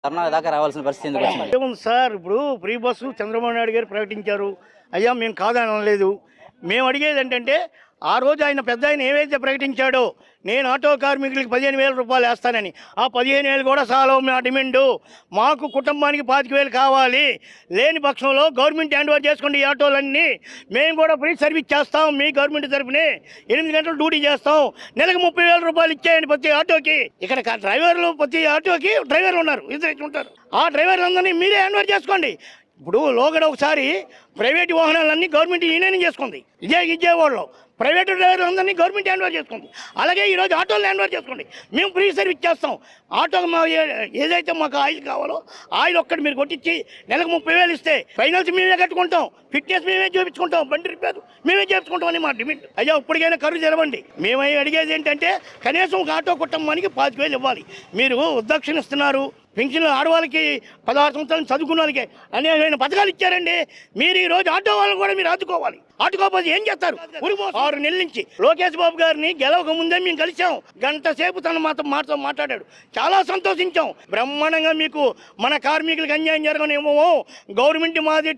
కర్ణాటక దాకా రావాల్సిన పరిస్థితి ఎందుకు వచ్చింది? ఏముంది సార్, ఇప్పుడు ఫ్రీ బస్సు చంద్రబాబు నాయుడు గారు ప్రకటించారు. అయ్యా మేము కాదనలేదు. మేము అడిగేది ఏంటంటే ఆ రోజు ఆయన ఏవైతే ప్రకటించాడో నేను ఆటో కార్మికులకి 15,000 రూపాయలు వేస్తానని, ఆ 15,000 కూడా చాలా మా డిమాండు. మాకు కుటుంబానికి 25,000 కావాలి. లేని పక్షంలో గవర్నమెంట్ హ్యాండ్ ఓవర్ చేసుకోండి ఈ ఆటోలన్నీ. మేము కూడా ఫ్రీ సర్వీస్ చేస్తాం. మీ గవర్నమెంట్ తరపునే 8 గంటలు డ్యూటీ చేస్తాం. నెలకు 30,000 రూపాయలు ఇచ్చేయండి ప్రతి ఆటోకి. ఇక్కడ డ్రైవర్లు ప్రతి ఆటోకి డ్రైవర్లు ఉన్నారు, ఇద్దరు ఉంటారు. ఆ డ్రైవర్లందరినీ మీరే హ్యాండ్ ఓవర్ చేసుకోండి. ఇప్పుడు లోగడ ఒకసారి ప్రైవేటు వాహనాలన్నీ గవర్నమెంట్ యూనియన్ చేసుకుంది. విజయవాడలో ప్రైవేటు డ్రైవర్లందరినీ గవర్నమెంట్ హ్యాండ్ ఓవర్ చేసుకుంది. అలాగే ఈరోజు ఆటోలు హ్యాండ్ ఓవర్ చేసుకోండి. మేము ఫ్రీ సర్వీస్ చేస్తాం. ఆటో ఏదైతే మాకు ఆయిల్ కావాలో ఆయిల్ ఒక్కటి మీరు కొట్టించి నెలకు 30,000 ఇస్తే ఫైనల్స్ మేమే కట్టుకుంటాం, ఫిట్నెస్ మేమే చూపించుకుంటాం, బండి రిపేర్ మేమే చేపించుకుంటాం అని మా డిమాండ్. అయ్యా ఇప్పటికైనా కర్రు తెరవండి. మేము అడిగేది ఏంటంటే కనీసం ఒక ఆటో కుటుంబానికి 25,000 ఇవ్వాలి. మీరు ఉద్దక్షణ ఇస్తున్నారు. పెన్షన్లు ఆడవాళ్ళకి 16 సంవత్సరాలు చదువుకున్న వాళ్ళకి అనేకమైన పథకాలు ఇచ్చారండి. మీరు ఈ రోజు ఆటో వాళ్ళని కూడా మీరు ఆదుకోవాలి. ఆదుకోకపోతే ఏం చేస్తారు? 6 నెలల నుంచి లోకేష్ బాబు గారిని గెలవక ముందే మేము కలిసాం. గంట సేపు తను మాతో మాట్లాడాడు. చాలా సంతోషించాం. బ్రహ్మాండంగా మీకు మన కార్మికులకు అన్యాయం జరగనేమో గవర్నమెంట్ మాది